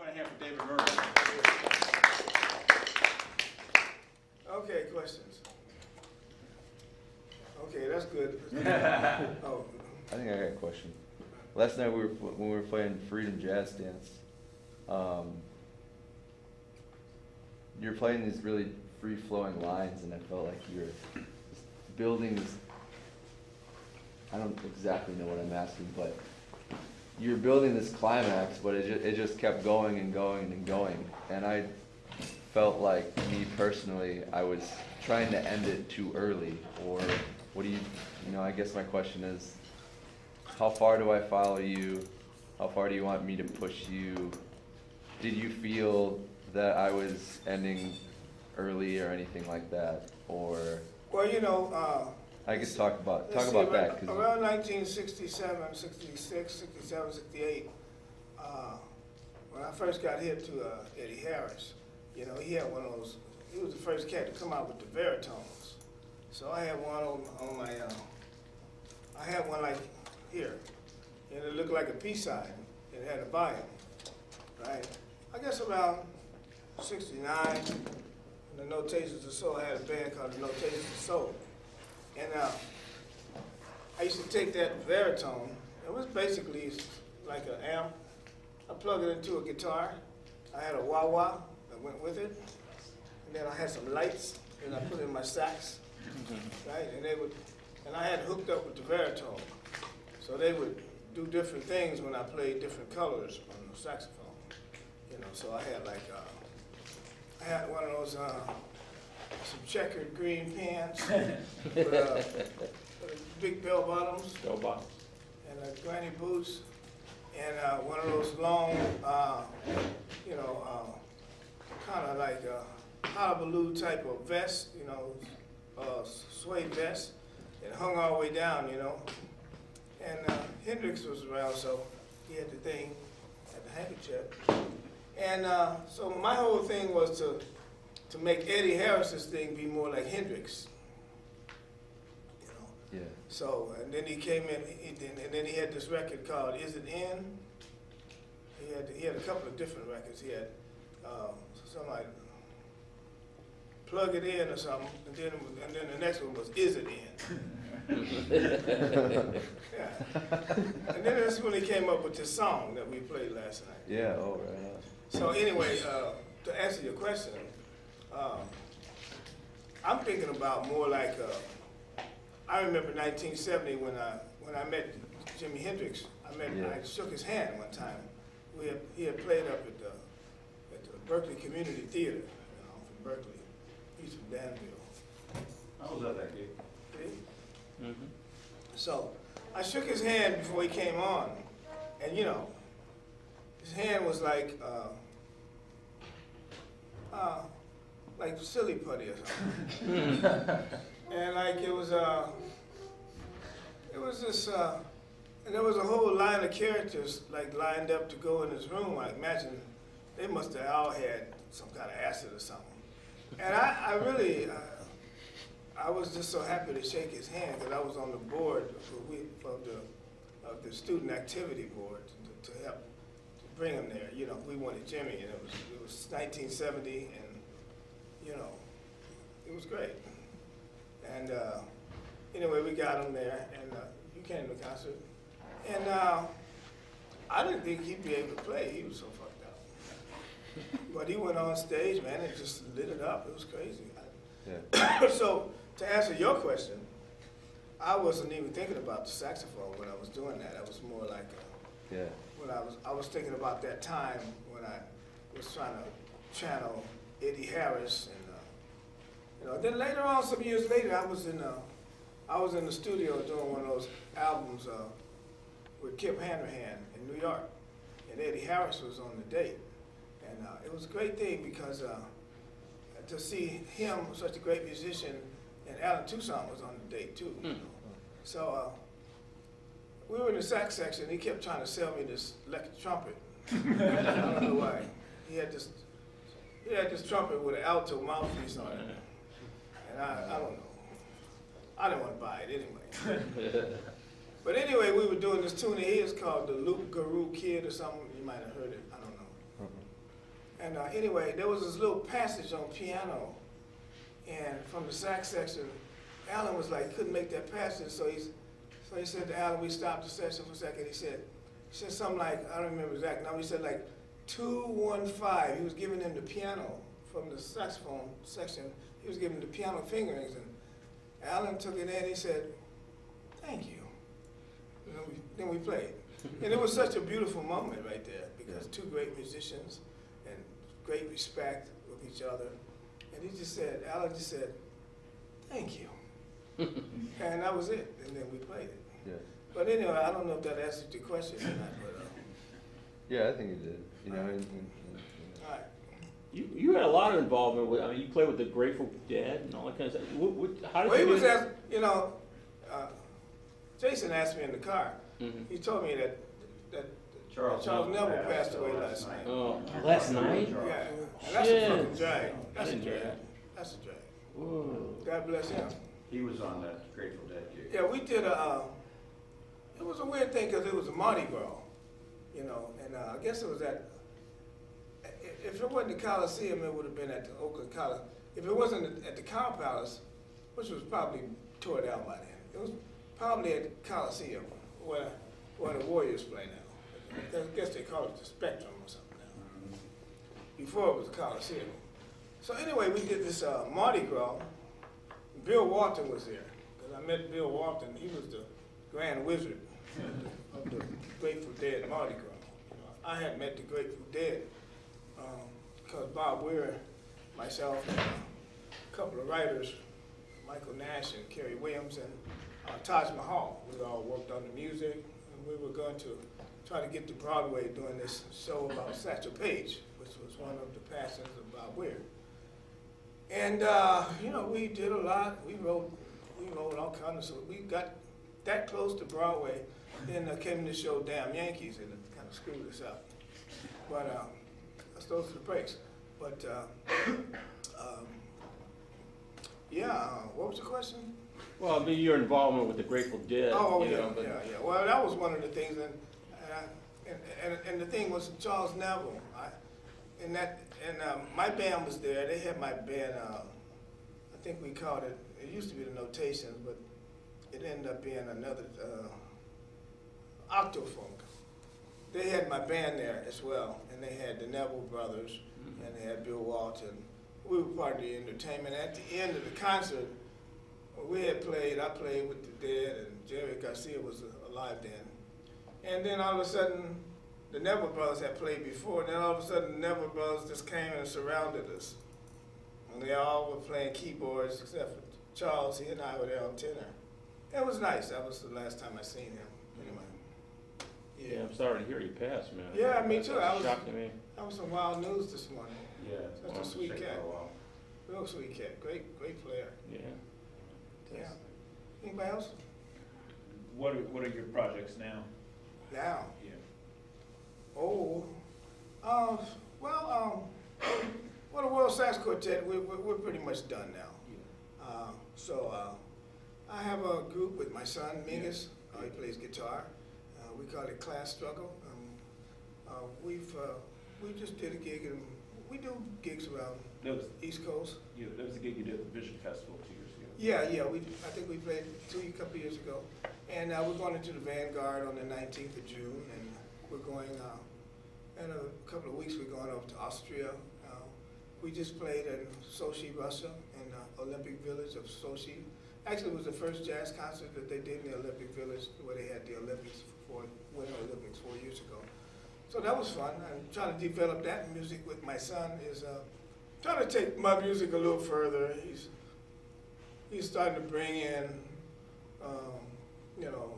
and a half for David Murray. Okay, questions? Okay, that's good. Oh, I think I got a question. Last night when we were playing Freedom Jazz Dance, you were playing these really free-flowing lines, and I felt like you were building this. I don't exactly know what I'm asking, but you're building this climax, but it just kept going and going and going, and I felt like, me personally, I was trying to end it too early, or what do you know, I guess my question is, how far do I follow you? How far do you want me to push you? Did you feel that I was ending early or anything like that, or? well, you know, I guess talk about let's see, that. 'Cause around 1967, 66, 67, 68, when I first got hit to Eddie Harris, you know, he had one of those, he was the first cat to come out with the baritones. So I had one on my, I had one like here, and it looked like a B-side. It had a volume, right? I guess around 69, in the Notations of Soul, I had a band called the Notations of Soul. And I used to take that baritone. It was basically like an amp. I plugged it into a guitar. I had a wah-wah that went with it. And then I had some lights, and I put in my sax, right? And and I had it hooked up with the baritone. So they would do different things when I played different colors on the saxophone. You know, so I had like, I had one of those, some checkered green pants with big bell bottoms. Bell bottoms. And granny boots, and one of those long, you know, kind of like a hullabaloo type of vest, you know, suede vest. It hung all the way down, you know. And Hendrix was around, so he had the thing, had the handkerchief. And so my whole thing was to make Eddie Harris's thing be more like Hendrix. You know? Yeah. So, and then he came in, and then he had this record called Is It In? He had a couple of different records. He had something like Plug It In or something, and then the next one was Is It In? Yeah. And then that's when he came up with this song that we played last night. Yeah. Oh, right on. So anyway, to answer your question, I'm thinking about more like, I remember 1970 when I met Jimi Hendrix. I shook his hand one time. He had played up at the Berkeley Community Theater, you know, from Berkeley. He's from Danville. How was that gig? See? Mm-hmm. So I shook his hand before he came on, and you know, his hand was like silly putty or something. And like it was this, and there was a whole line of characters like lined up to go in his room. I imagine they must have all had some kind of acid or something. And I really, I was just so happy to shake his hand because I was on the board of the student activity board to help to bring him there. You know, we wanted Jimmy, and it was 1970, and you know, it was great. And anyway, we got him there, and you came to the concert, and I didn't think he'd be able to play. He was so fucked up. But he went on stage, man, and just lit it up. It was crazy. Yeah. So to answer your question, I wasn't even thinking about the saxophone when I was doing that. I was more like, Yeah. when I was thinking about that time when I was trying to channel Eddie Harris, and you know. Then later on, some years later, I was in the studio doing one of those albums with Kip Hanrahan in New York, and Eddie Harris was on the date, and it was a great thing because to see him, such a great musician, and Alan Toussaint was on the date too. You know? So we were in the sax section. He kept trying to sell me this electric trumpet. I don't know why. He had this trumpet with an alto mouthpiece on it, and I don't know. I didn't want to buy it anyway. But anyway, we were doing this tune of his called the Loop Guru Kid or something. You might have heard it. I don't know. And anyway, there was this little passage on piano, and from the sax section, Alan was like, couldn't make that passage, so he said to Alan, we stopped the session for a second, he said something like, I don't remember exactly, now he said like 2-1-5, he was giving him the piano from the saxophone section, he was giving the piano fingerings, and Alan took it in, he said, thank you. And then we played. And it was such a beautiful moment right there, because two great musicians and great respect with each other. And he just said, Alan just said, thank you. And that was it, and then we played it. Yeah. But anyway, I don't know if that answered your question or not, but, Yeah, I think it did. You know, all right. You had a lot of involvement with, I mean, you played with the Grateful Dead and all that kind of stuff. How did Well, he you was do asked, you know, Jason asked me in the car. Mhm. He told me that Charles Charles Neville Neville passed away last night. Oh, last night? Yeah, and that's Shit. a fucking drag. That's a Didn't hear drag. that. That's a drag. Whoa. God bless him. He was on that Grateful Dead gig. Yeah, we did it was a weird thing because it was a Mardi Gras, you know, and I guess it was if it wasn't the Coliseum, it would have been at the Oakland Coliseum. If it wasn't at the Crown Palace, which was probably tore down by then, it was probably at the Coliseum where the Warriors play now. I guess they call it the Spectrum or something now. Before it was the Coliseum. So anyway, we did this Mardi Gras. Bill Walton was there, because I met Bill Walton. He was the Grand Wizard of the Grateful Dead Mardi Gras. You know, I had met the Grateful Dead because Bob Weir, myself, and a couple of writers, Michael Nash and Kerry Williams, and Taj Mahal, we all worked on the music, and we were going to try to get to Broadway doing this show about Satchel Paige, which was one of the passions of Bob Weir. And, you know, we did a lot. We wrote all kinds of stuff. We got that close to Broadway. Then came the show Damn Yankees, and it kind of screwed us up. But those are the breaks. But, yeah, what was the question? Well, I mean, your involvement with the Grateful Dead. Oh, you yeah, know, but- yeah. Well, that was one of the things. And the thing was Charles Neville. My band was there. They had my band, I think we called it used to be the Notations, but it ended up being another, Octofunk. They had my band there as well, and they had the Neville brothers, and they had Bill Walton. We were part of the entertainment. At the end of the concert, I played with the Dead, and Jerry Garcia was alive then. And then all of a sudden, the Neville brothers had played before, and then all of a sudden, the Neville brothers just came and surrounded us. And they all were playing keyboards, except for Charles. He and I were there on tenor. It was nice. That was the last time I seen him, anyway. Yeah, I'm sorry to hear you pass, man. Yeah, me too. That's shocking to me. That was some wild news this morning. Yeah. Such a sweet cat. Real sweet cat. Great player. Yeah. Yeah. Anybody else? What are your projects now? Now. Yeah. Oh. Well, the World Sax Quartet, we're pretty much done now. I have a group with my son, Mingus. He plays guitar. We call it Class Struggle. We just did a gig, and we do gigs around That was East Coast. that was the gig you did at the Vision Festival 2 years ago. Yeah. I think we played a couple years ago. And we're going into the Vanguard on the 19th of June, and we're going, in a couple of weeks, we're going over to Austria. We just played in Sochi, Russia, in the Olympic Village of Sochi. Actually, it was the first jazz concert that they did in the Olympic Village, where they had the Winter Olympics 4 years ago. So that was fun. I'm trying to develop that music with my son. Is trying to take my music a little further. He's starting to bring in, you know,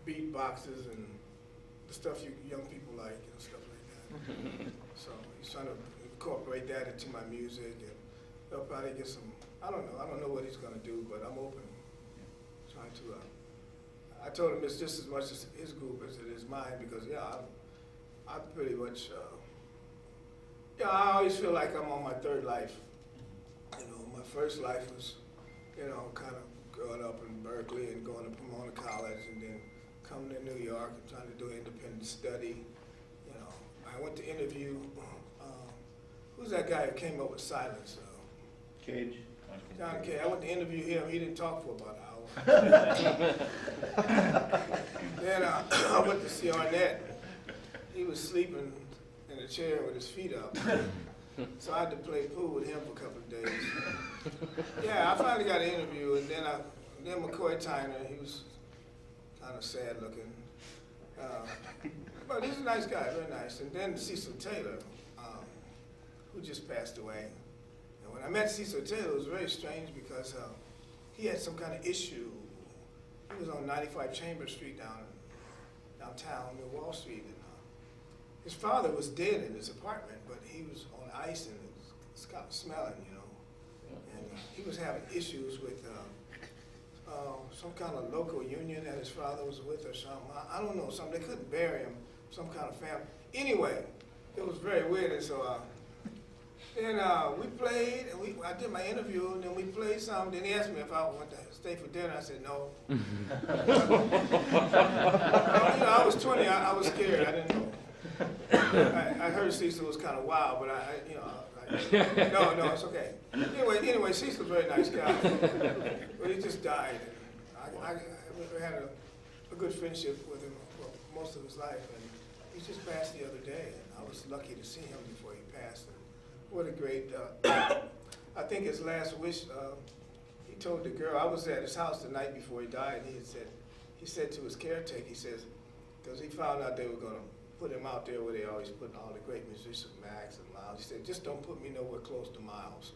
beat boxes and the stuff young people like and stuff like that. So he's trying to incorporate that into my music, and he'll probably get some. I don't know what he's gonna do, but I'm open. Trying to. I told him it's just as much as his group as it is mine, because I'm pretty much. I always feel like I'm on my third life. You know, my first life was, you know, kind of growing up in Berkeley and going to Pomona College, and then coming to New York and trying to do independent study. You know, I went to interview who's that guy who came up with Silence? Cage? John Kay. I went to interview him. He didn't talk for about an hour. Then I went to see Arnett. He was sleeping in a chair with his feet up. So I had to play pool with him for a couple of days. Yeah, I finally got an interview, and then McCoy Tyner, he was kind of sad looking. But he's a nice guy, very nice. And then Cecil Taylor, who just passed away. And when I met Cecil Taylor, it was very strange because he had some kind of issue. He was on 95 Chambers Street downtown near Wall Street. And, his father was dead in his apartment, but he was on ice and it was kind of smelling, you know. And he was having issues with some kind of local union that his father was with or something. I don't know, something. They couldn't bury him, some kind of family. Anyway, it was very weird. And so then we played, and I did my interview, and then we played some. Then he asked me if I wanted to stay for dinner. I said no. You know, I was 20. I was scared. I didn't know. I heard Cecil was kind of wild, but no, it's okay. Anyway, Cecil's a very nice guy, but he just died. I had a good friendship with him for most of his life, and he just passed the other day, and I was lucky to see him before he passed. And what a great, I think his last wish, he told the girl, I was at his house the night before he died, and he said to his caretaker, he says, because he found out they were going to put him out there where they always put all the great musicians, Max and Miles. He said, just don't put me nowhere close to Miles.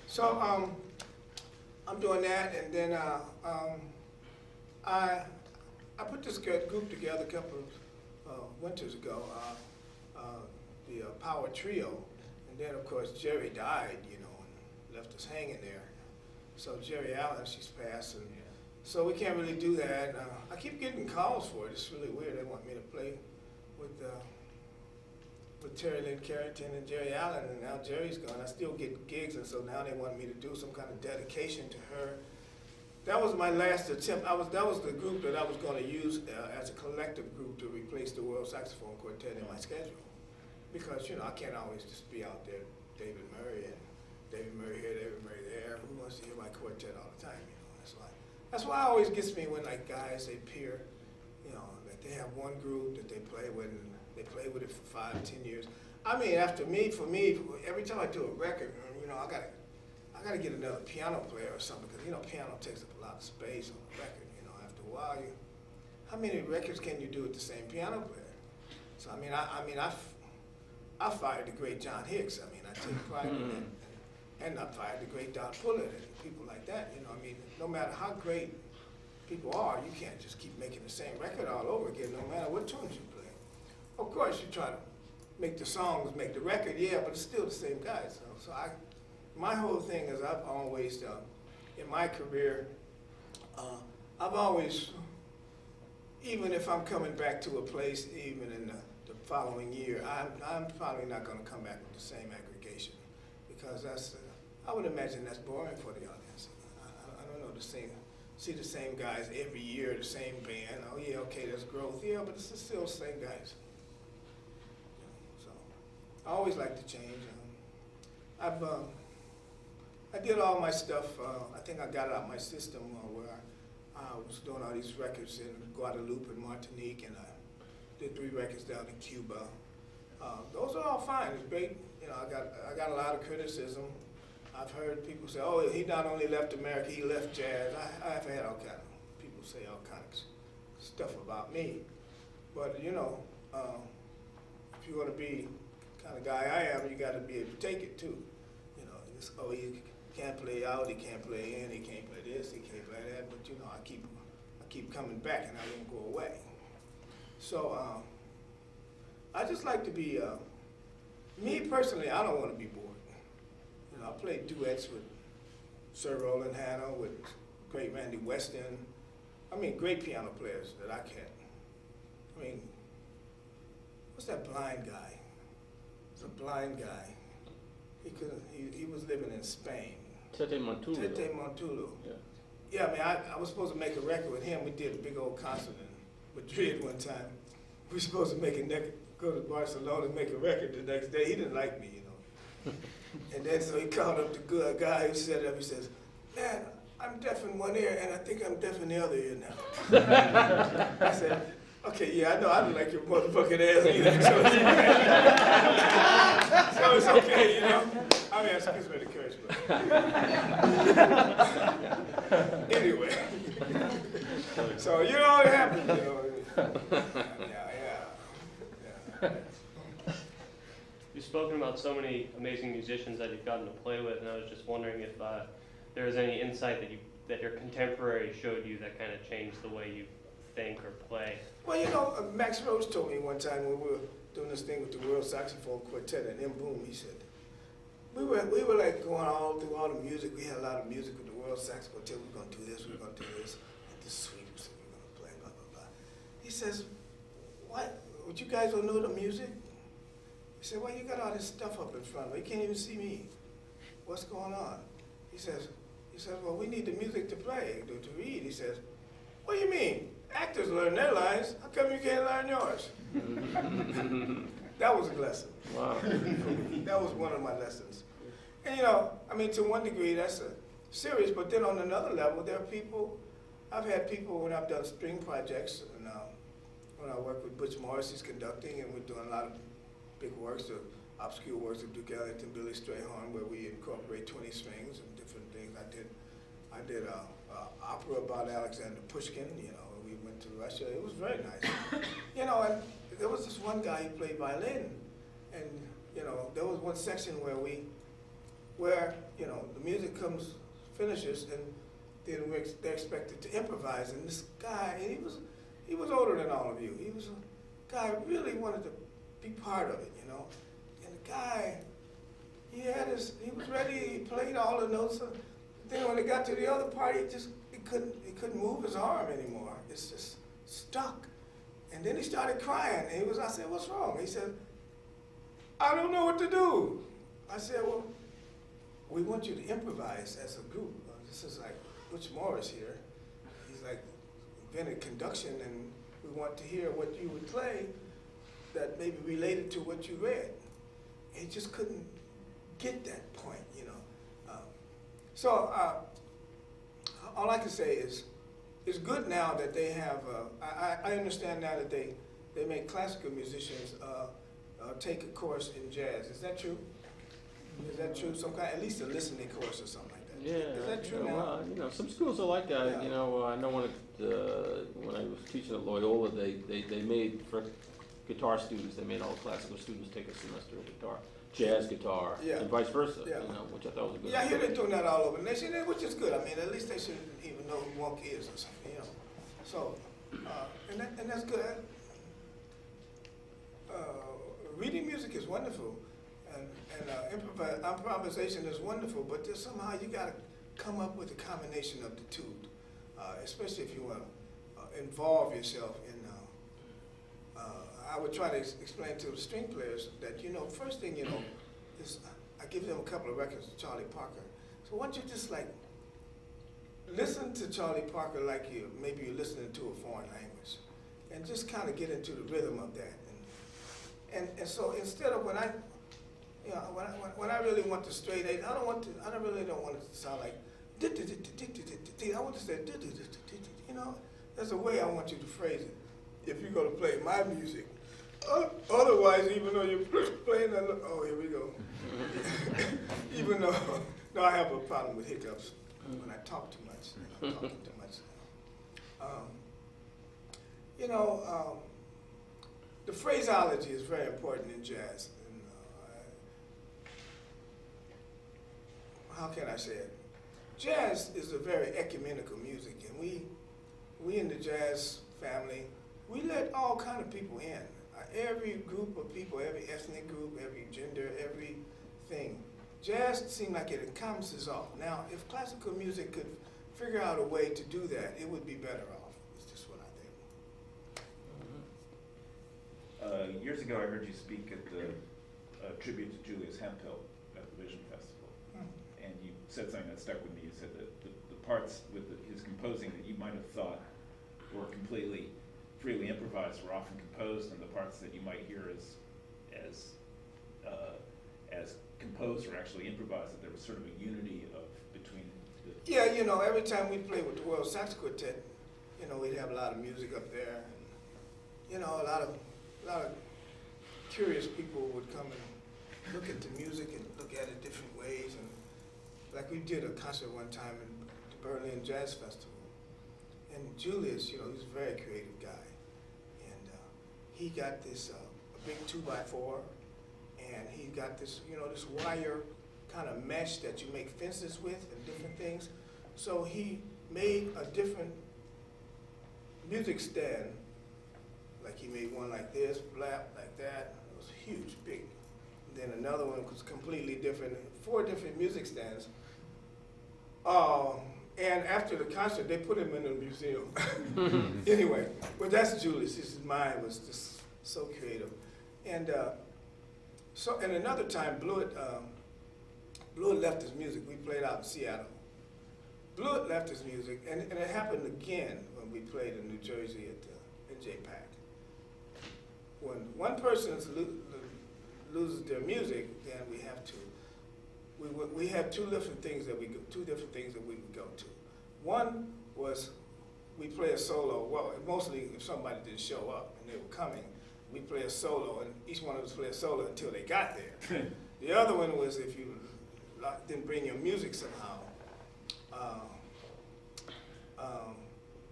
So I'm doing that, and then I put this group together a couple of winters ago, the Power Trio, and then of course Jerry died, you know, and left us hanging there. So Jerry Allen, she's passed, and so we can't really do that. I keep getting calls for it. It's really weird. They want me to play with Terry Lynn Carrington and Jerry Allen, and now Jerry's gone. I still get gigs, and so now they want me to do some kind of dedication to her. That was my last attempt. That was the group that I was going to use as a collective group to replace the World Saxophone Quartet in my schedule, because you know I can't always just be out there, David Murray and David Murray here, David Murray there. Who wants to hear my quartet all the time? You know, that's why it always gets me when like guys they peer, you know, like they have one group that they play with and they play with it for 5, 10 years. I mean, for me, every time I do a record, you know, I gotta get another piano player or something, because you know, piano takes up a lot of space on a record. You know, after a while, how many records can you do with the same piano player? So I mean, I fired the great John Hicks. I mean, I take pride in that. And I fired the great Don Pullett and people like that. You know, I mean, no matter how great people are, you can't just keep making the same record all over again, no matter what tunes you play. Of course, you try to make the songs, make the record, yeah, but it's still the same guys. So my whole thing is I've always, in my career, I've always, even if I'm coming back to a place, even in the following year, I'm probably not going to come back with the same aggregation, because that's, I would imagine that's boring for the audience. I don't know, see the same guys every year, the same band. Oh yeah, okay, there's growth, yeah, but it's still the same guys. So I always like to change. I did all my stuff. I think I got it out of my system where I was doing all these records in Guadeloupe and Martinique, and I did 3 records down in Cuba. Those are all fine. It's great. You know, I got a lot of criticism. I've heard people say, "Oh, he not only left America, he left jazz." I've had all kind of people say all kinds of stuff about me. But you know, if you want to be the kind of guy I am, you got to be able to take it too. You know, it's, oh, he can't play out, he can't play in, he can't play this, he can't play that. But you know, I keep coming back, and I won't go away. So I just like to be. Me personally, I don't want to be bored. You know, I played duets with Sir Roland Hanna, with great Randy Weston. I mean, great piano players that I can't. I mean, what's that blind guy? It's a blind guy. He was living in Spain. Tete Montulu. Tete Montulu. Yeah. Yeah, I mean, I was supposed to make a record with him. We did a big old concert in Madrid one time. We were supposed to make a go to Barcelona and make a record the next day. He didn't like me, you know. And then so he called up the good guy who set up. He says, "Man, I'm deaf in one ear, and I think I'm deaf in the other ear now." I said, "Okay, yeah, I know I don't like your motherfucking ass either." So it's okay, so it's okay, you know. I mean, excuse me the curse, but anyway. So you know what happened, you know. Yeah. You've spoken about so many amazing musicians that you've gotten to play with, and I was just wondering if there was any insight that your contemporary showed you that kind of changed the way you think or play. Well, you know, Max Roach told me one time when we were doing this thing with the World Saxophone Quartet and M Boom, he said, we were like going all through all the music. We had a lot of music with the World Saxophone Quartet. We're going to do this, we're going to do this. The sweeps, we're going to play, blah, blah, blah. He says, what you guys don't know the music? He said, well, you got all this stuff up in front of you. You can't even see me. What's going on? He says, well, we need the music to play, to read. He says, what do you mean? Actors learn their lines. How come you can't learn yours? That was a lesson. Wow. That was one of my lessons. And you know, I mean, to one degree, that's serious, but then on another level, there are people, I've had people when I've done string projects, and when I work with Butch Morris, he's conducting, and we're doing a lot of big works, obscure works of Duke Ellington, Billy Strayhorn, where we incorporate 20 strings and different things. I did an opera about Alexander Pushkin, you know, we went to Russia. It was very nice. You know, and there was this one guy who played violin, and, you know, there was one section where you know, the music finishes, and then they're expected to improvise, and this guy, and he was older than all of you. He was a guy who really wanted to be part of it, you know. And the guy, he was ready, he played all the notes, then when it got to the other part, he couldn't move his arm anymore. It's just stuck. And then he started crying, and I said, what's wrong? He said, I don't know what to do. I said, well, we want you to improvise as a group. This is like Butch Morris here. He's like invented conduction, and we want to hear what you would play that maybe related to what you read. And he just couldn't get that point, you know. So all I can say is, it's good now that they have, I understand now that they make classical musicians take a course in jazz. Is that true? Is that true? Some kind, at least a listening course or something like that. Yeah. Is that true now? Well, you know, some schools are like that. Yeah. You know, I know when I was teaching at Loyola, they made for guitar students, they made all classical students take a semester of guitar, jazz guitar, Yeah. and vice versa. Yeah. You know, which I thought was a good. Yeah, I hear they're doing that all over the nation, which is good. I mean, at least they should even know who Monk is or something, you know. So, and that's good. Reading music is wonderful, and improvisation is wonderful, but there's somehow you got to come up with a combination of the two, especially if you want to involve yourself in. I would try to explain to the string players that, you know, first thing, you know, is I give them a couple of records of Charlie Parker. So why don't you just like listen to Charlie Parker like maybe you're listening to a foreign language, and just kind of get into the rhythm of that. And so instead of when I really want the straight eight, I really don't want it to sound like I want to say, you know, there's a way I want you to phrase it if you're going to play my music. Otherwise, even though you're playing that, oh, here we go. Even though, no, I have a problem with hiccups when I talk too much. I'm talking too much. You know, the phraseology is very important in jazz. And, how can I say it? Jazz is a very ecumenical music, and we in the jazz family, we let all kind of people in. Every group of people, every ethnic group, every gender, everything. Jazz seems like it encompasses all. Now, if classical music could figure out a way to do that, it would be better off. It's just what I think. Years ago, I heard you speak at the tribute to Julius Hemphill at the Vision Festival, and you said something that stuck with me. You said that the parts with his composing that you might have thought were completely freely improvised were often composed, and the parts that you might hear as composed were actually improvised, that there was sort of a unity between the. Yeah, you know, every time we played with the World Sax Quartet, you know, we'd have a lot of music up there. And, you know, a lot of curious people would come and look at the music and look at it different ways. And like we did a concert one time in the Berlin Jazz Festival. And Julius, you know, he's a very creative guy. And he got this a big 2x4, and he got this, you know, this wire kind of mesh that you make fences with and different things. So he made a different music stand. Like he made one like this, flap, like that. It was huge, big. And then another one was completely different, 4 different music stands. And after the concert, they put him in a museum. Anyway, but that's Julius. His mind was just so creative. And and another time, Blewett left his music. We played out in Seattle. Blewett left his music, and it happened again when we played in New Jersey at JPAC. When one person loses their music, then we have to. We had two different things that we would go to. One was we play a solo. Well, mostly if somebody didn't show up and they were coming, we play a solo, and each one of us play a solo until they got there. The other one was if you didn't bring your music somehow.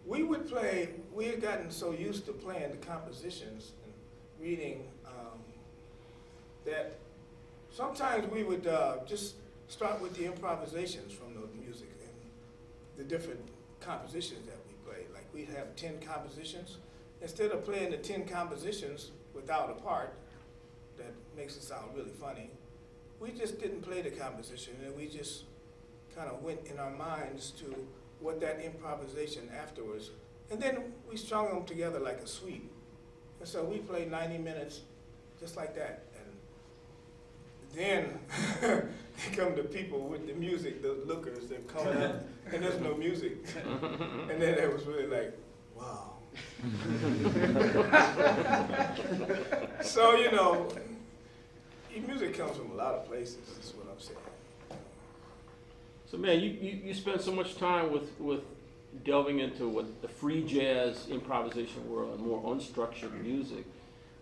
We would play. We had gotten so used to playing the compositions and reading that sometimes we would just start with the improvisations from the music and the different compositions that we played. Like we'd have 10 compositions. Instead of playing the 10 compositions without a part that makes it sound really funny, we just didn't play the composition, and we just kind of went in our minds to what that improvisation afterwards. And then we strung them together like a suite. And so we played 90 minutes just like that. Then come the people with the music, the lookers that come out, and there's no music. And then it was really like, wow. So, you know, music comes from a lot of places, is what I'm saying. So man, you spend so much time with delving into what the free jazz improvisation world and more unstructured music.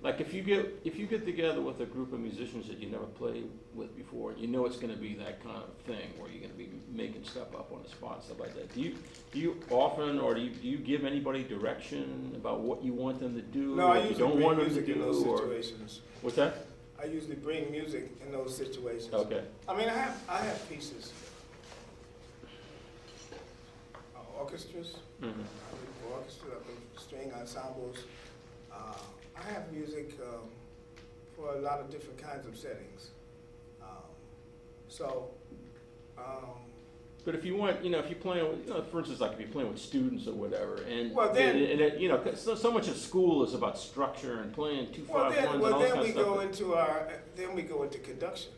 Like if you get together with a group of musicians that you never played with before, you know it's going to be that kind of thing where you're going to be making stuff up on the spot and stuff like that. Do you often, or do you give anybody direction about what you want them to do? No, I what you usually don't bring want them to music in do, those or situations. what's that? I usually bring music in those situations. Okay. I mean, I have pieces. Orchestras. Mm-hmm. I do orchestra, I do string ensembles. I have music for a lot of different kinds of settings. But if you want, if you're playing, for instance, like if you're playing with students or whatever, and Well, then- so much of school is about structure and playing 2-5-1s and all that kind of stuff. Then we go into conduction.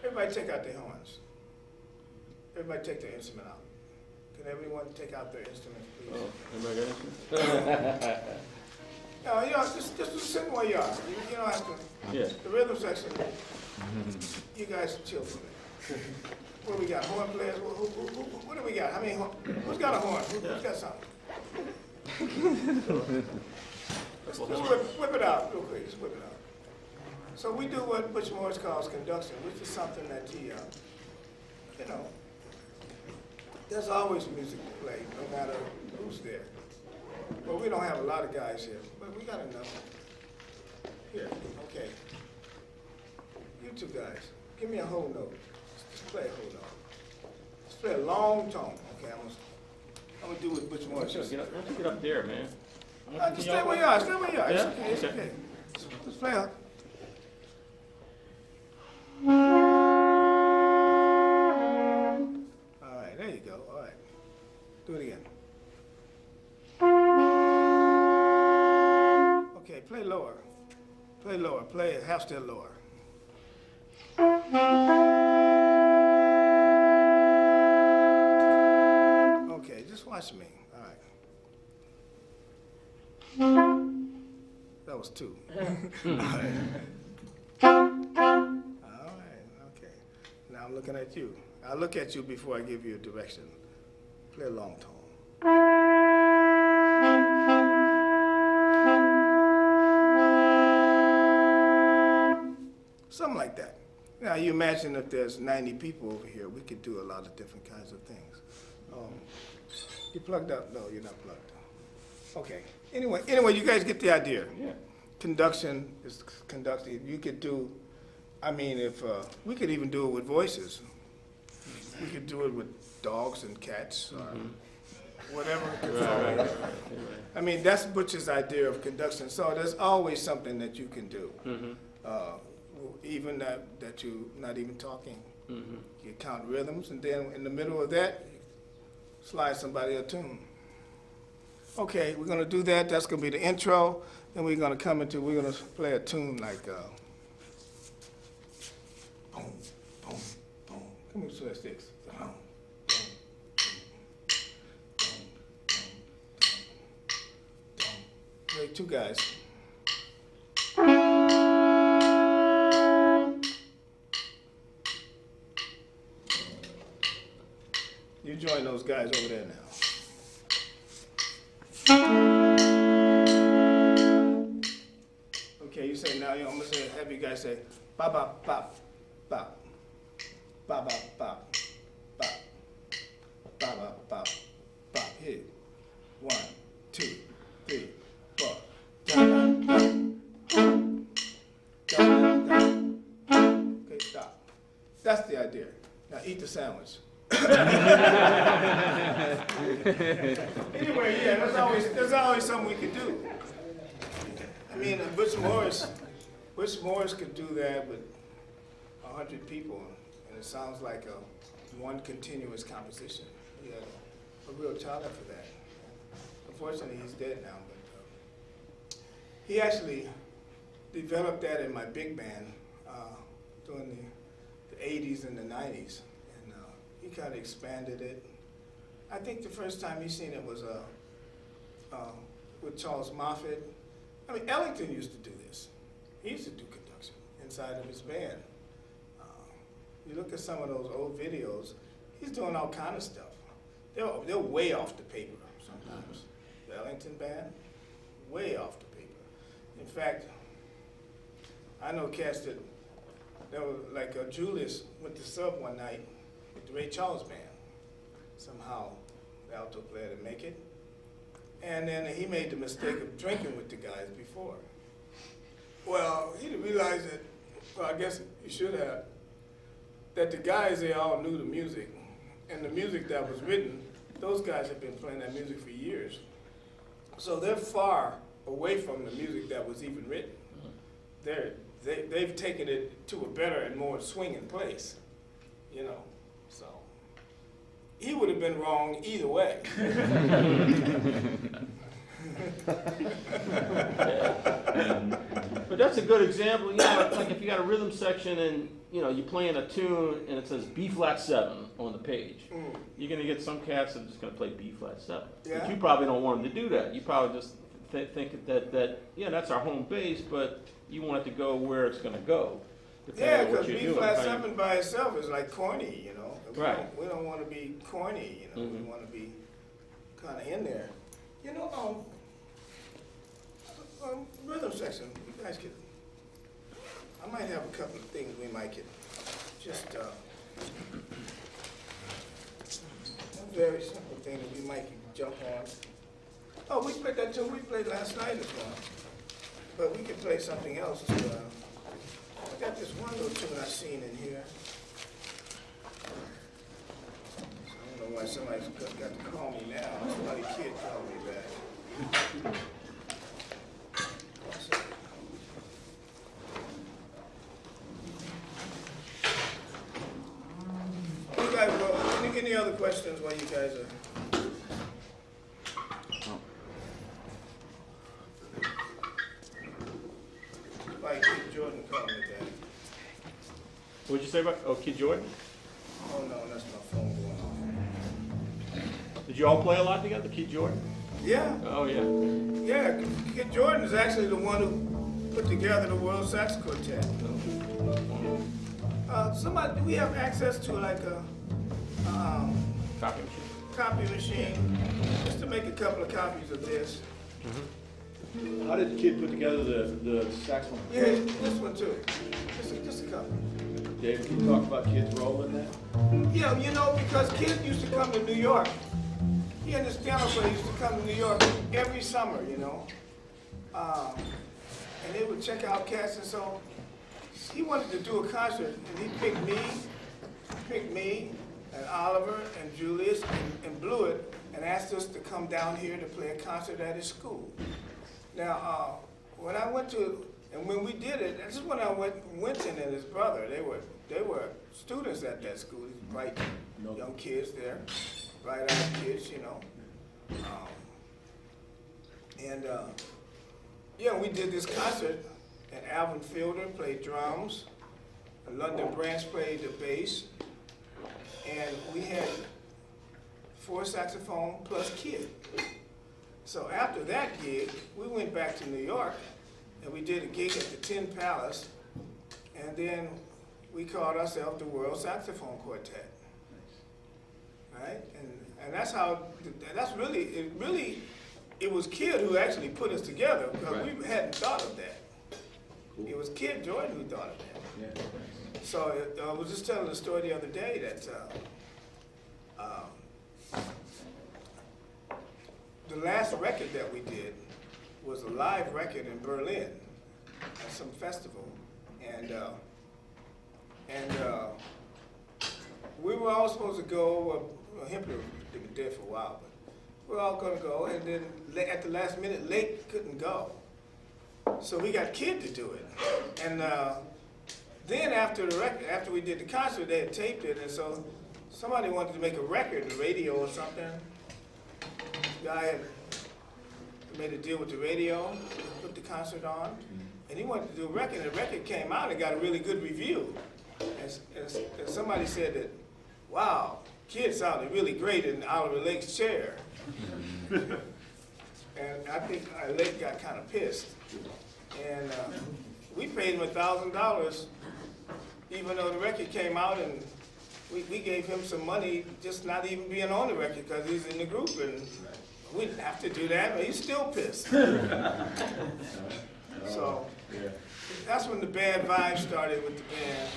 Everybody take out their horns. Everybody take their instrument out. Can everyone take out their instruments, please? Oh, anybody got anything? No, just sit where you are. You don't have to. Yeah. The rhythm section, you guys chill for a minute. What do we got? Horn players? What do we got? How many horn? Who's got a horn? Who's got something? Let's whip it out real quick. Just whip it out. So we do what Butch Morris calls conduction, which is something that there's always music to play, no matter who's there. Well, we don't have a lot of guys here, but we got enough. Here, okay. You two guys, give me a whole note. Just play a whole note. Just play a long tone. Okay, I'm gonna do what Butch Morris Why says. don't you get up there, man? Just stay where you are. Stay where you are. It's Yeah? okay. It's Okay. okay. Just play up. All right, there you go. All right. Do it again. Okay, play lower. Play lower. Play a half step lower. Okay, just watch me. All right. pause too. All right, okay. Now I'm looking at you. I'll look at you before I give you a direction. Play a long tone. Something like that. Now you imagine if there's 90 people over here, we could do a lot of different kinds of things. You plugged up? No, you're not plugged. Okay. Anyway, you guys get the idea. Yeah. Conduction is conducting. You could do, I mean, if we could even do it with voices. We could do it with dogs and cats or whatever. Right. I mean, that's Butch's idea of conduction. So there's always something that you can do. Even that you're not even talking. You count rhythms, and then in the middle of that, slide somebody a tune. Okay, we're gonna do that. That's gonna be the intro. Then we're gonna we're gonna play a tune like, boom, boom, boom. Come on, switch sticks. Boom, boom, boom, boom, boom. Wait, two guys. You join those guys over there now. Okay, you say now, I'm gonna say, have you guys say, bop, bop, bop, bop, bop, bop, bop, bop, bop, bop, bop, bop, hit. 1, 2, 3, 4. Dun, dun, dun, dun, dun, dun. Okay, stop. That's the idea. Now eat the sandwich. Anyway, yeah, there's always something we could do. I mean, Butch Morris could do that with 100 people, and it sounds like one continuous composition. He had a real talent for that. Unfortunately, he's dead now, but he actually developed that in my big band during the 80s and the 90s. He kind of expanded it. I think the first time he seen it was with Charles Moffett. I mean, Ellington used to do this. He used to do conduction inside of his band. You look at some of those old videos, he's doing all kind of stuff. They're way off the paper sometimes. The Ellington band, way off the paper. In fact, I know cats that were like Julius went to sub one night with the Ray Charles band. Somehow the alto player didn't make it. And then he made the mistake of drinking with the guys before. Well, he didn't realize that, well, I guess he should have, that the guys, they all knew the music. And the music that was written, those guys have been playing that music for years. So they're far away from the music that was even written. They've taken it to a better and more swinging place, you know. So he would have been wrong either way. But that's a good example, you know, like if you got a rhythm section and, you know, you're playing a tune and it says B flat 7 on the page. You're gonna get some cats that are just gonna play B flat 7. Yeah. But you probably don't want them to do that. You probably just think that, yeah, that's our home base, but you want it to go where it's gonna go. Yeah, depending on what because you're B flat doing. 7 by itself is like corny, you know. Right. We don't want to be corny, you know. We want to be kind of in there. You know, rhythm section, you guys could, I might have a couple of things we might get, just a very simple thing that we might jump on. Oh, we played that too, we played last night as well. But we could play something else too. I got this one little tune I've seen in here. I don't know why somebody's got to call me now. Somebody kid called me back. You guys, any other questions while you guys are? Like Kid Jordan called me back. What'd you say about, Kid Jordan? Oh no, that's my phone going off. Did you all play a lot together, Kid Jordan? Yeah. Oh, yeah. Yeah, Kid Jordan is actually the one who put together the World Sax Quartet. Somebody, we have access to like a Copy machine. copy machine, just to make a couple of copies of this. How did the kid put together the saxophone? Yeah, this one too. Just a couple. Dave, can you talk about kids' role in that? Yeah, you know, because kids used to come to New York. He and his piano player used to come to New York every summer, you know. And they would check out cats, and so he wanted to do a concert, and he picked me, and Oliver, and Julius, and Blewett, and asked us to come down here to play a concert at his school. Now, when I went to, and when we did it, this is when I went, Winton and his brother, they were students at that school, these bright young kids there, bright-eyed kids, you know. Yeah, we did this concert, and Alvin Fielder played drums, and London Branch played the bass, and we had 4 saxophone plus kid. So after that gig, we went back to New York, and we did a gig at the Tin Palace, and then we called ourselves the World Saxophone Quartet. Right? And that's how, that's really, it was Kid who actually put us together, because we hadn't thought of that. It was Kid Jordan who thought of that. Yeah. So I was just telling the story the other day that the last record that we did was a live record in Berlin at some festival, and we were all supposed to go. Well, Hempler had been dead for a while, but we were all going to go, and then at the last minute, Lake couldn't go, so we got Kid to do it, and. Then after the record, after we did the concert, they had taped it, and so somebody wanted to make a record, the radio or something. The guy had made a deal with the radio, put the concert on, and he wanted to do a record, and the record came out and got a really good review. And somebody said that, wow, Kid sounded really great in Oliver Lake's chair. And I think Lake got kind of pissed. And we paid him $1,000, even though the record came out, and we gave him some money just not even being on the record because he's in the group, and we didn't have to do that, but he's still pissed. So that's when the bad vibes started with the band.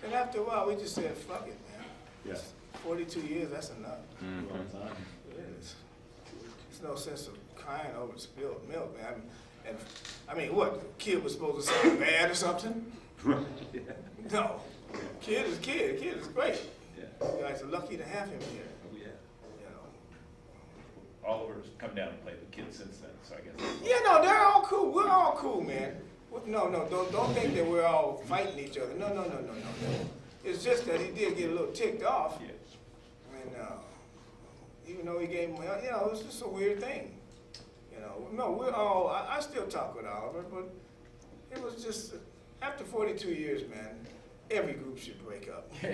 And after a while, we just said, fuck it, man. Yeah. 42 years, that's enough. Long time. There's no sense of crying over spilled milk, man. And I mean, what? Kid was supposed to sound bad or something? No. Kid is Kid. Kid is great. Yeah. You guys are lucky to have him here. Oh, yeah. You know. Oliver's come down and played with kids since then, so I guess. Yeah, no, they're all cool. We're all cool, man. No, don't think that we're all fighting each other. No. It's just that he did get a little ticked off. Yeah. And even though he gave him, you know, it was just a weird thing. You know, no, we're all, I still talk with Oliver, but it was just, after 42 years, man, every group should break up. I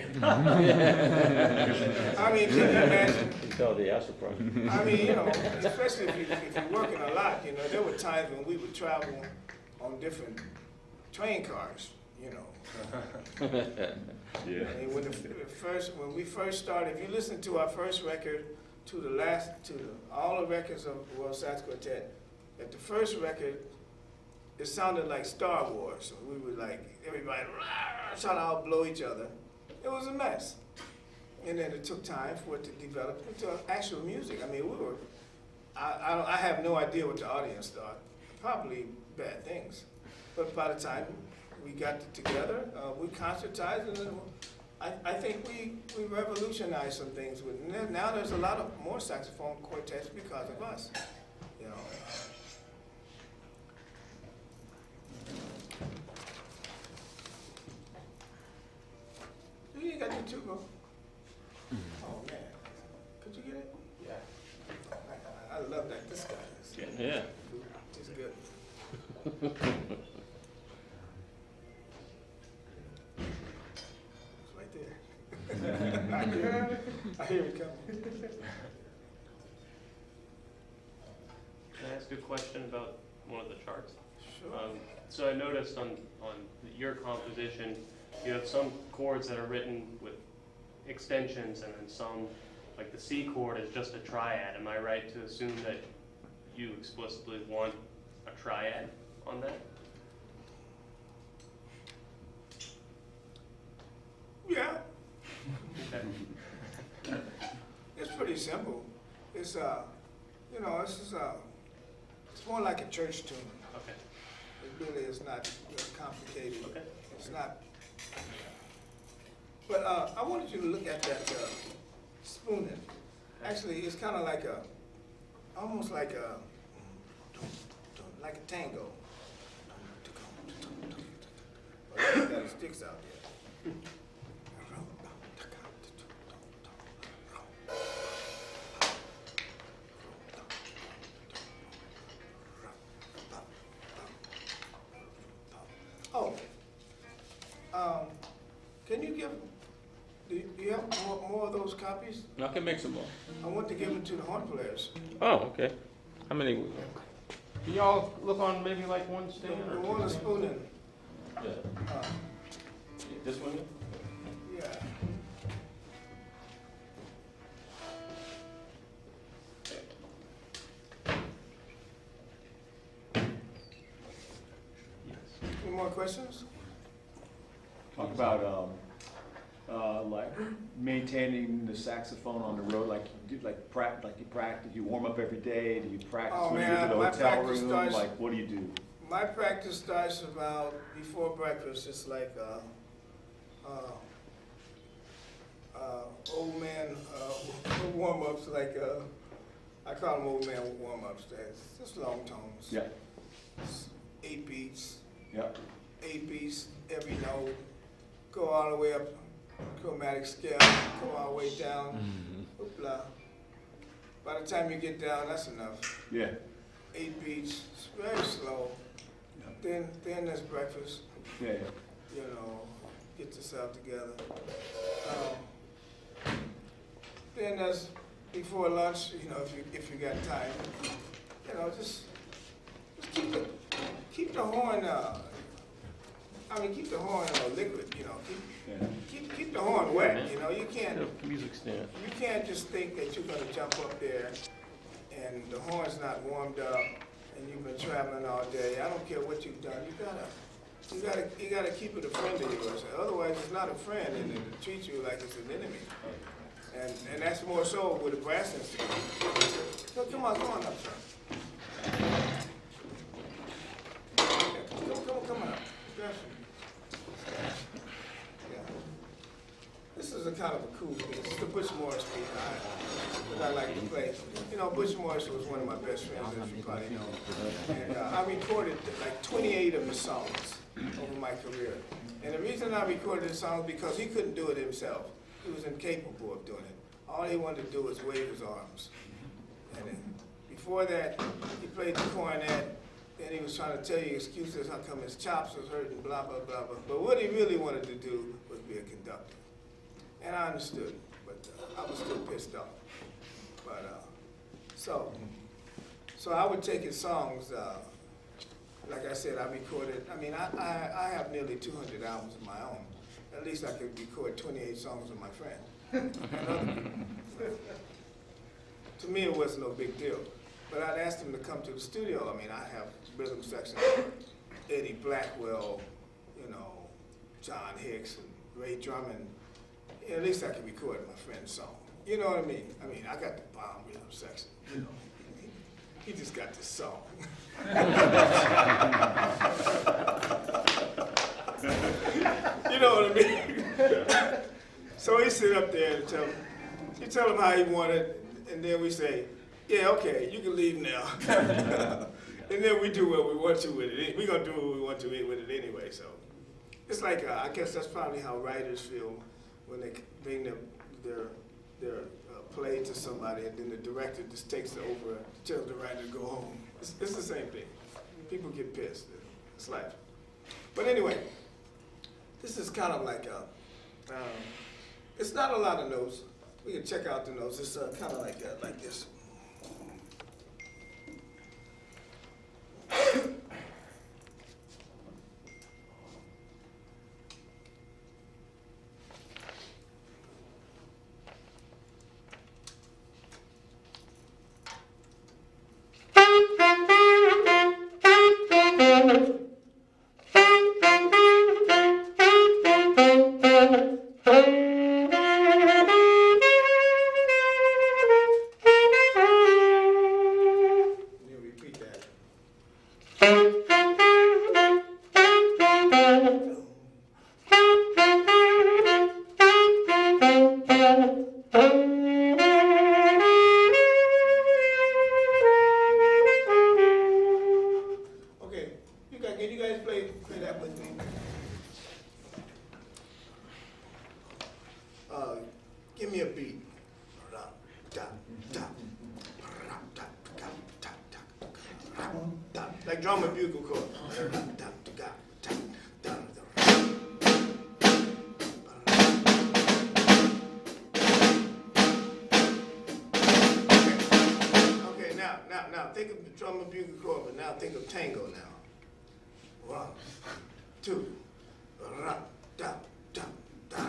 mean, can you imagine? I mean, you know, especially if you're working a lot, you know, there were times when we would travel on different train cars, you know. Yeah. I mean, when we first started, if you listen to our first record, all the records of World Sax Quartet, at the first record, it sounded like Star Wars. We were like, everybody trying to outblow each other. It was a mess. And then it took time for it to develop into actual music. I mean, I have no idea what the audience thought. Probably bad things. But by the time we got together, we concertized, and then I think we revolutionized some things. Now there's a lot of more saxophone quartets because of us, you know. You ain't got your two, bro. Oh man, could you get it? Yeah. I love that. This guy is. Yeah. He's good. It's right there. I hear it coming. Can I ask a question about one of the charts? Sure. So I noticed on your composition, you have some chords that are written with extensions and then some, like the C chord is just a triad. Am I right to assume that you explicitly want a triad on that? Yeah, Okay. it's pretty simple. It's, you know, it's more like a church tune. Okay. It really is not really complicated. Okay. It's not. But I wanted you to look at that spooning. Actually, it's kind of like almost like a tango. But that sticks out there. Oh, can you give, do you have more of those copies? I can make some more. I want to give them to the horn players. Oh, okay. How many? Can y'all look on maybe like one The stand or one that's spooning, Yeah. This one? yeah. Any more questions? Talk about, like maintaining the saxophone on the road, like you do, like you practice, you warm up every day, do you practice Oh, when you get man, to the my hotel practice room, starts- like what do you do? My practice starts about before breakfast. It's like old man warm-ups, like I call them old man warm-ups. That's just long tones. Yeah, It's 8 beats, yeah, 8 beats every note. Go all the way up, chromatic scale. Come all the way down. Hoopla. By the time you get down, that's enough. yeah, 8 beats. It's very slow. Then there's breakfast. yeah, You know, get yourself together. Then there's before lunch, you know, if you got time, you know, just keep the horn. Keep the horn liquid. You know, yeah. keep the horn wet. You know, you can't Music stand. just think that you're gonna jump up there and the horn's not warmed up and you've been traveling all day. I don't care what you've done. You gotta keep it a friend of yours. Otherwise, it's not a friend, and it'll treat you like it's an enemy. And that's more so with a brass instrument. So come on up, sir. Come on up. Yes. Yeah. This is a kind of a cool piece. It's the Butch Morris piece that I like to play. You know, Butch Morris was one of my best friends, as you probably know. And I recorded like 28 of his songs over my career. And the reason I recorded his songs because he couldn't do it himself. He was incapable of doing it. All he wanted to do was wave his arms. And then before that, he played the cornet. Then he was trying to tell you excuses how come his chops was hurting, blah, blah, blah, blah. But what he really wanted to do was be a conductor. And I understood, but I was still pissed off. But, so I would take his songs, like I said, I recorded, I have nearly 200 albums of my own. At least I could record 28 songs with my friend. To me, it wasn't no big deal. But I'd asked him to come to the studio. I have rhythm sections, Eddie Blackwell, you know, John Hicks, and Ray Drummond. At least I could record my friend's song. You know what I mean? I got the bomb rhythm section, you know. He just got this song. You know what I mean? So he sit up there and tell him how he wanted, and then we say, yeah, okay, you can leave now. And then we do what we want to with it. We're gonna do what we want to with it anyway, so. It's like, I guess that's probably how writers feel when they bring their play to somebody and then the director just takes it over and tells the writer to go home. It's the same thing. People get pissed. It's life. But anyway, this is kind of like it's not a lot of notes. We can check out the notes. It's kind of like this. like drum and bugle chord. Okay, now think of the drum and bugle chord, but now think of tango now. 1, 2, ra, da, da, da.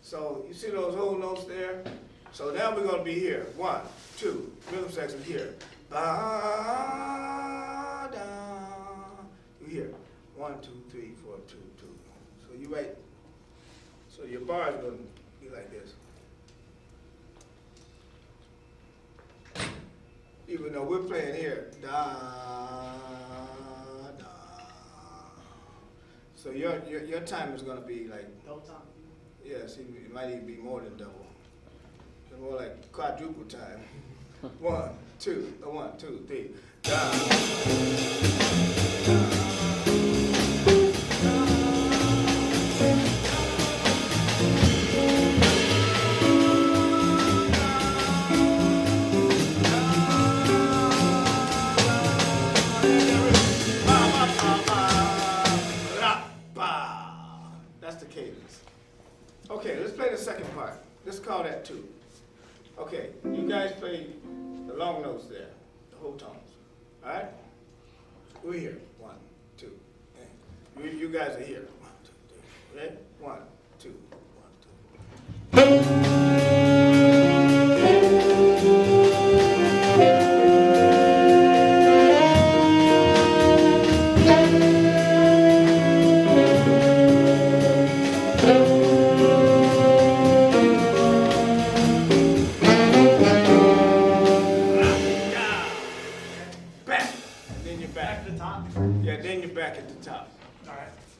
So you see those whole notes there? So now we're going to be here. 1, 2, rhythm section here. Ba, da. You hear 1, 2, 3, 4, 2, 2. So you write. So your bar is going to be like this. Even though we're playing here, da, da. So your time is going to be like double time. Yes, it might even be more than double. It's more like quadruple time. 1, 2, 1, 2, 3. Da, that's the cadence. Okay, let's play the second part. Let's call that 2. Okay, you guys play the long notes there, the whole tones. All right? We're here. 1, 2. And you guys are here. 1, 2, 3. Ready? 1, 2, 1, 2.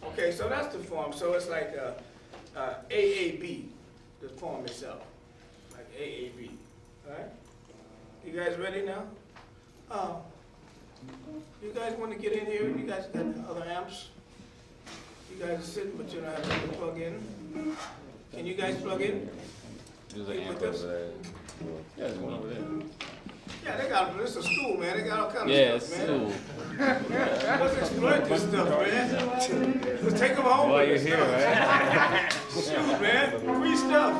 Okay, so that's the form. So it's like AAB, the form itself, like AAB. All right? You guys ready now? You guys want to get in here? You guys got other amps? You guys are sitting, but you don't have to plug in. Can you guys plug in? There's an amp over there. Yeah, there's one over there. Yeah, they got, this is a school, man. They got all kinds Yeah, of it's stuff, man. cool. Let's exploit this stuff, man. Let's take them home. While with you're us. here, right? Shoot, man. Free stuff.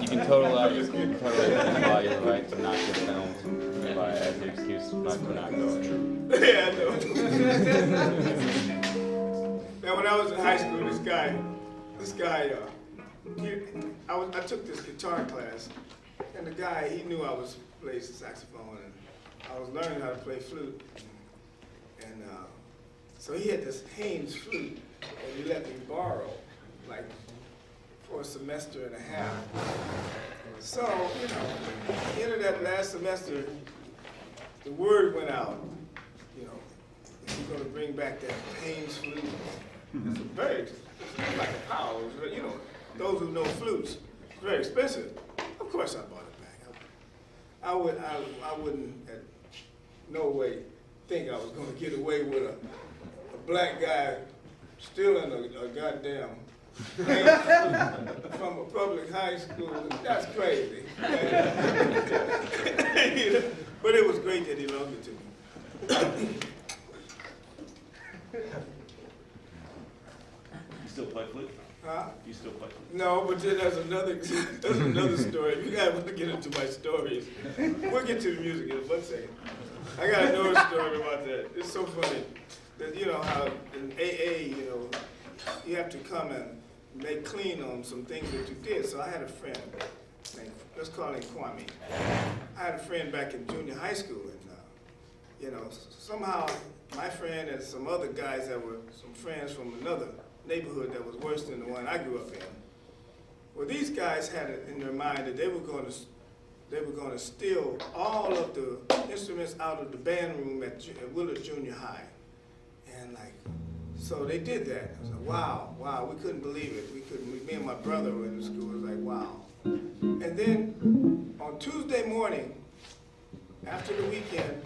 You can totally imply your right to not get filmed by as your excuse not to not go. Yeah, I know. Now, when I was in high school, this guy, I took this guitar class, and the guy, he knew I was playing saxophone, and I was learning how to play flute. And so he had this Haynes flute that he let me borrow, like for a semester and a half. So, you know, at the end of that last semester, the word went out, you know, he's going to bring back that Haynes flute. It's like a power, you know, those who know flutes, it's very expensive. Of course I bought it back. I wouldn't at no way think I was going to get away with a black guy stealing a goddamn Haynes flute from a public high school. That's crazy. But it was great that he loaned it to me. You still play flute? Huh? You still play flute? No, but then there's another story. You guys want to get into my stories. We'll get to the music in one second. I got another story about that. It's so funny that, you know, how in AA, you know, you have to come and make clean on some things that you did. So I had a friend, named, let's call him Kwame. I had a friend back in junior high school, and you know, somehow my friend and some other guys that were some friends from another neighborhood that was worse than the one I grew up in. Well, these guys had it in their mind that they were going to steal all of the instruments out of the band room at Willard Junior High, and like, so they did that. I was like, wow, we couldn't believe it. Me and my brother were in the school. It was like, wow. And then on Tuesday morning, after the weekend,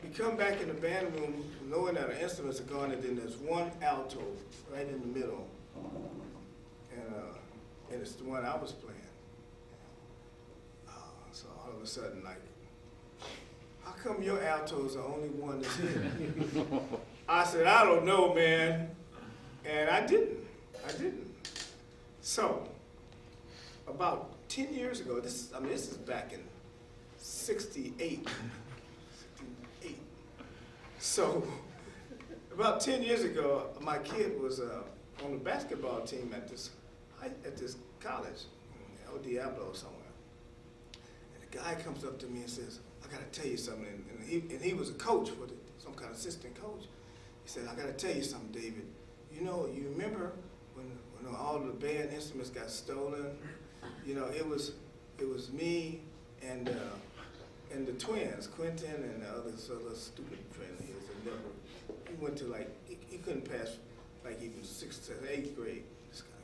we come back in the band room knowing that our instruments are gone, and then there's one alto right in the middle, and it's the one I was playing. So all of a sudden, like, how come your alto is the only one that's here? I said, I don't know, man, and I didn't. So about 10 years ago, this is back in '68. So about 10 years ago, my kid was on the basketball team at this college, El Diablo somewhere. And the guy comes up to me and says, I got to tell you something. And he was a coach, some kind of assistant coach. He said, I got to tell you something, David. You know, you remember when all the band instruments got stolen? You know, it was me and the twins, Quentin and the other stupid friend of his. He went to like, he couldn't pass like even 6th or 8th grade, this guy.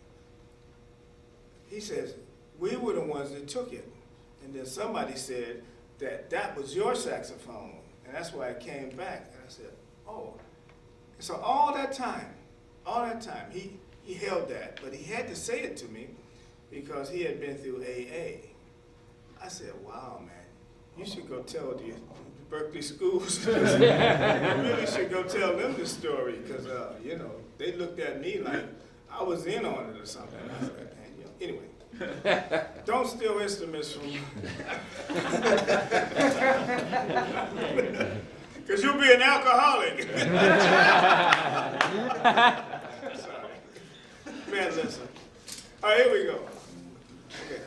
He says, we were the ones that took it. And then somebody said that was your saxophone. And that's why it came back. And I said, oh. So all that time, he held that. But he had to say it to me because he had been through AA. I said, wow, man. You should go tell the Berkeley schools. You really should go tell them the story, because you know, they looked at me like I was in on it or something. I said, man, you know, anyway, don't steal instruments from me, because you'll be an alcoholic. Sorry. Man, listen. All right, here we go. Okay.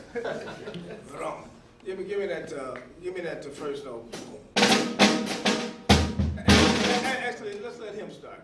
Wrong. Give me that first note. Actually, let's let him start.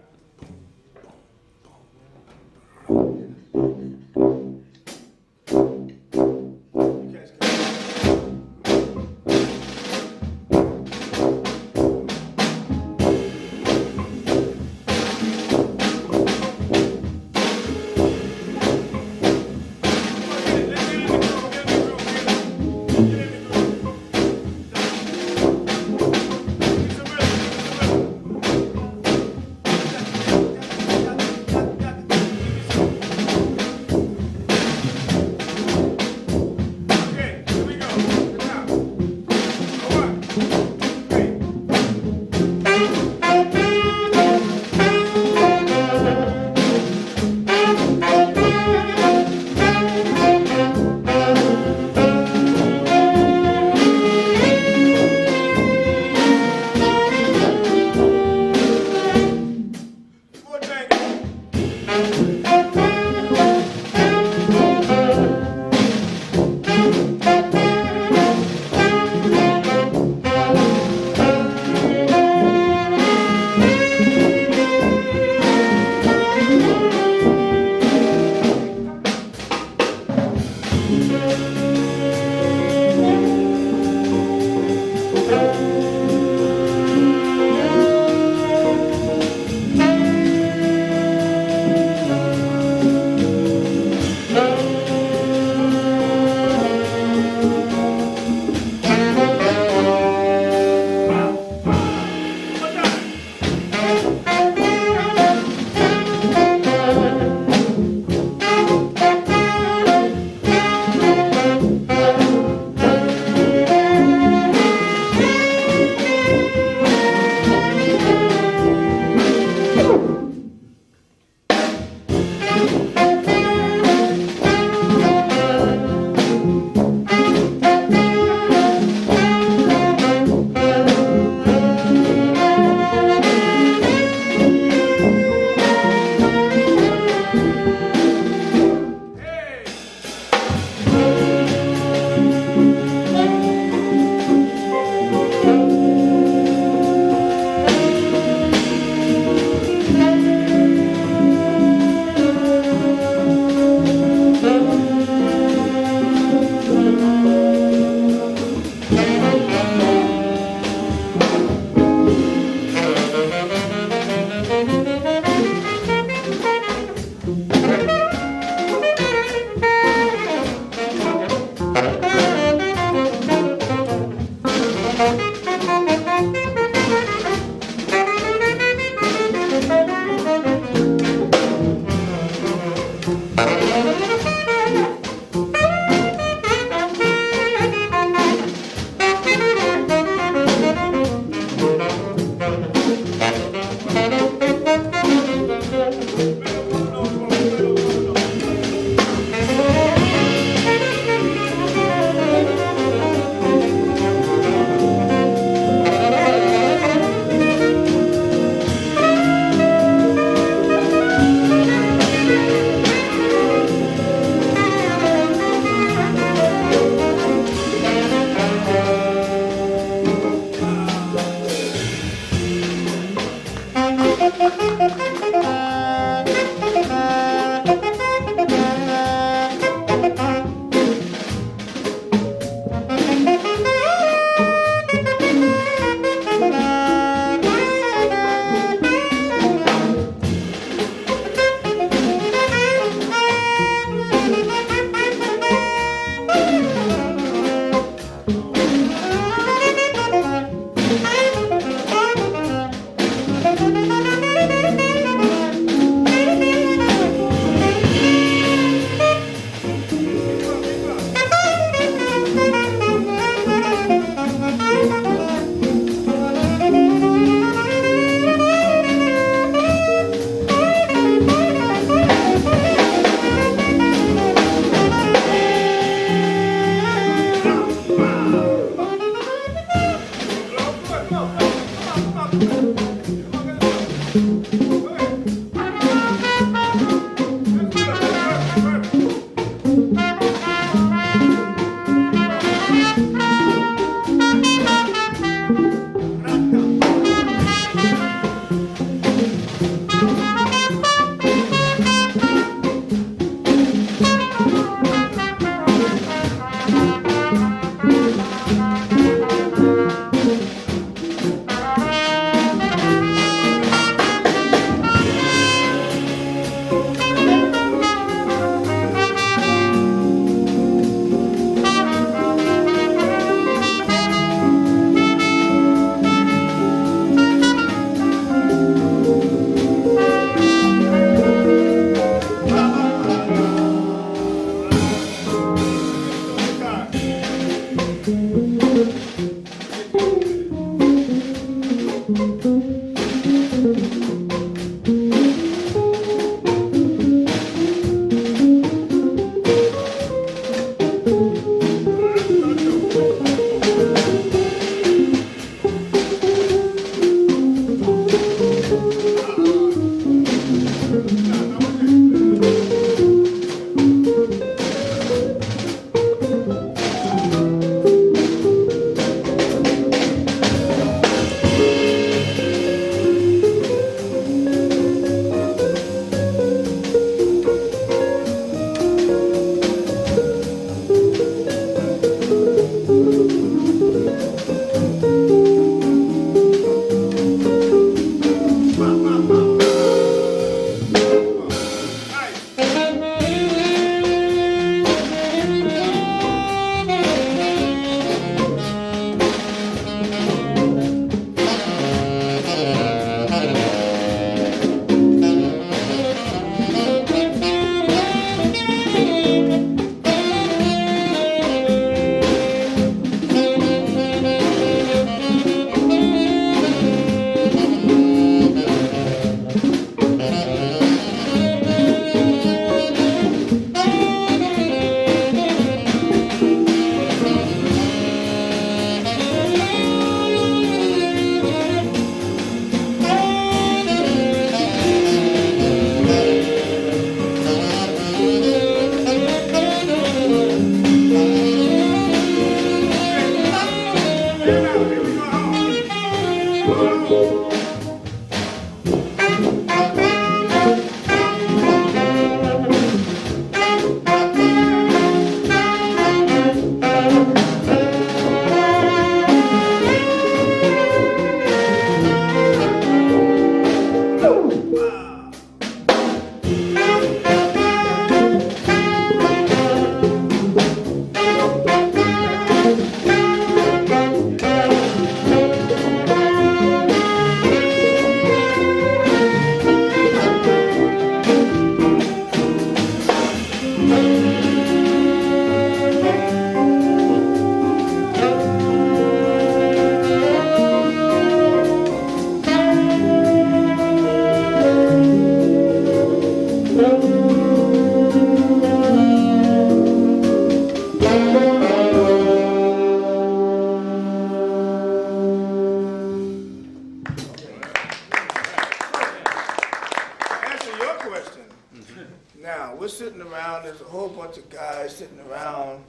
around, there's a whole bunch of guys sitting around.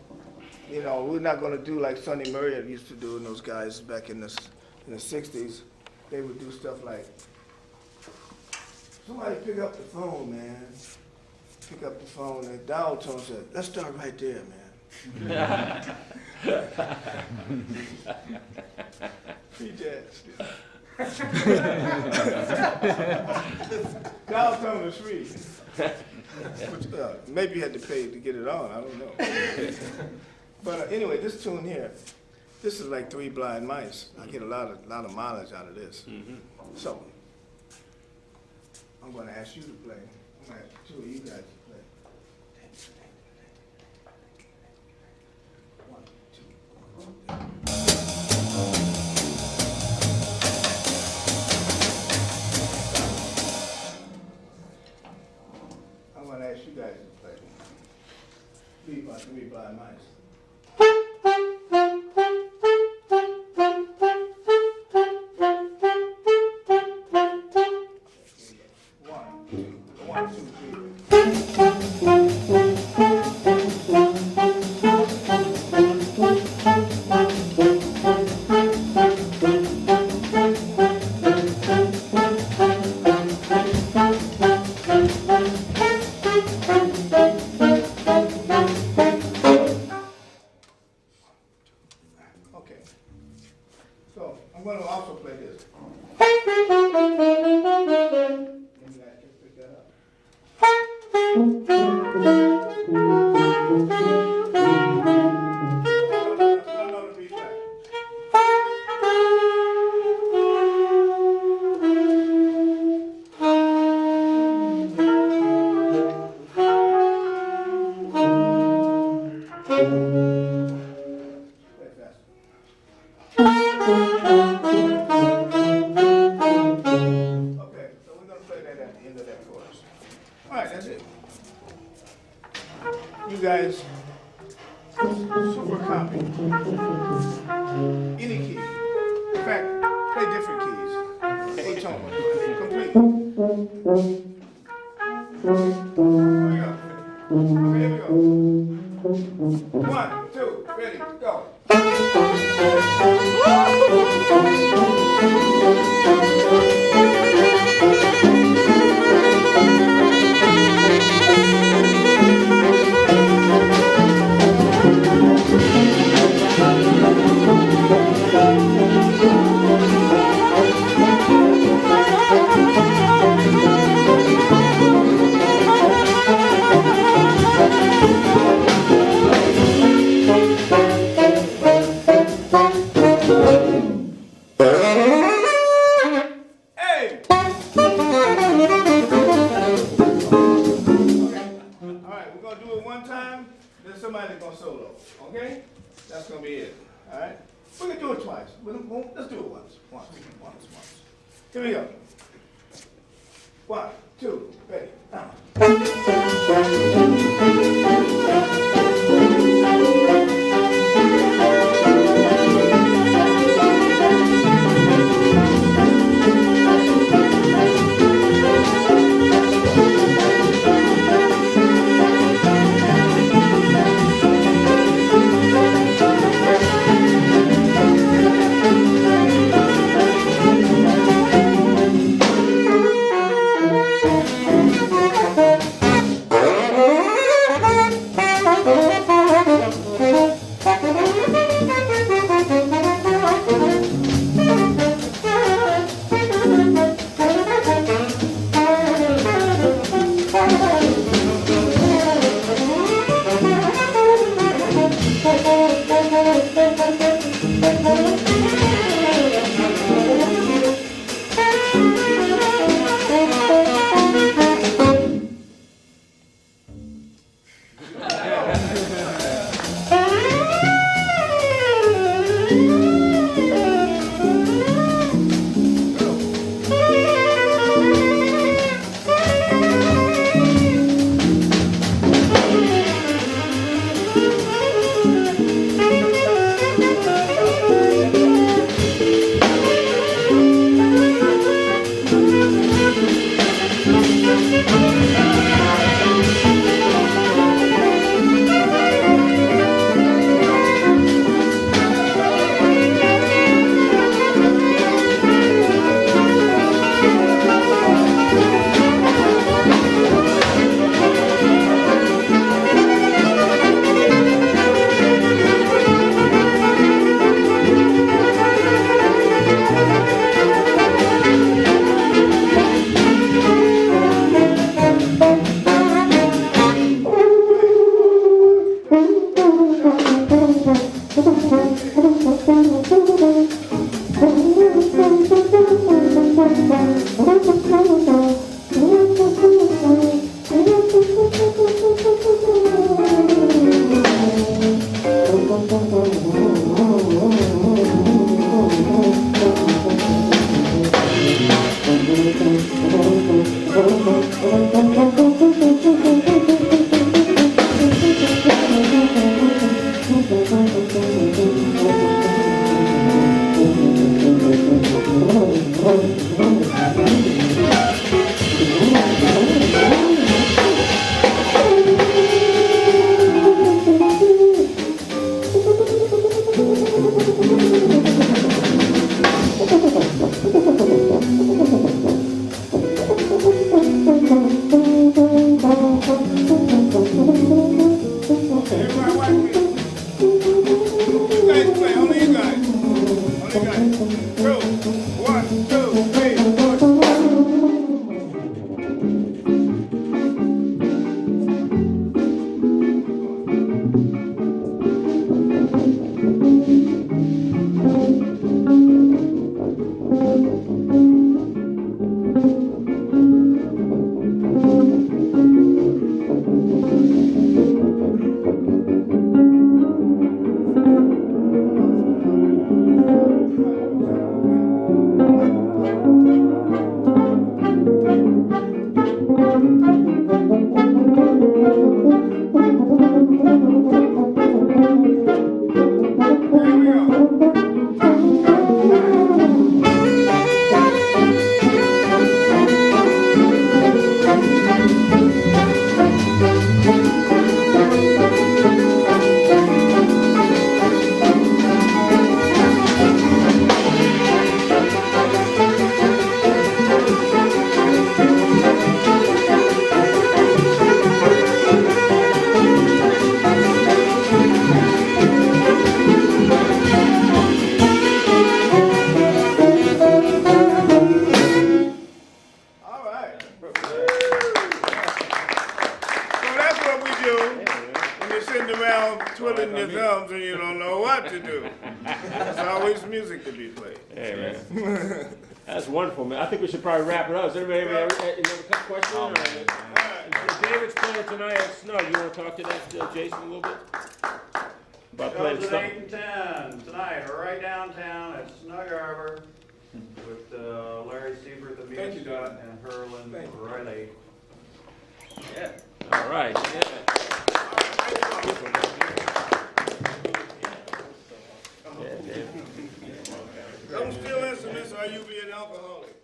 You know, we're not gonna do like Sonny Murray used to do, and those guys back in the 60s. They would do stuff like, somebody pick up the phone, man. Pick up the phone, and Donald Trump said, let's start right there, man. Free jazz. Donald Trump was free. Which, maybe you had to pay to get it on, I don't know. But anyway, this tune here, this is like Three Blind Mice. I get a lot of mileage out of this. So, I'm gonna ask you to play. I'm gonna ask two of you guys to play. One, two, I'm gonna ask you guys to play. Three Blind Mice. One, two, okay. So I'm going to also play this. Maybe I can pick that up. Another beat back. Play faster. Okay, so we're gonna play that at the end of that chorus. All right, that's it. You guys, super copy. Any key. In fact, play different keys. A-tone, complete. Here we go. Okay, here we go. 1, 2, ready, go. Hey! Okay. All right, we're gonna do it one time, then somebody's gonna solo. Okay? That's gonna be it. All right? We're gonna do it twice. Let's do it once. Once. Here we go. 1, 2, ready. Now. All right. So that's what we do when you're sitting around twiddling your thumbs and you don't know what to do. There's always music to be played. Hey, man. That's wonderful, man. I think we should probably wrap it up. Does everybody have any other question? All right. David's playing tonight at Snug. You want to talk to that, Jason, a little bit? About playing Shows at stuff? 8 and 10 tonight, right downtown at Snug Harbor with Larry Siebert, the Thank you, music, Don. and Herlin Thank you. Riley. Yeah. All right. Yeah. Yeah, David. Don't steal instruments or you be an alcoholic.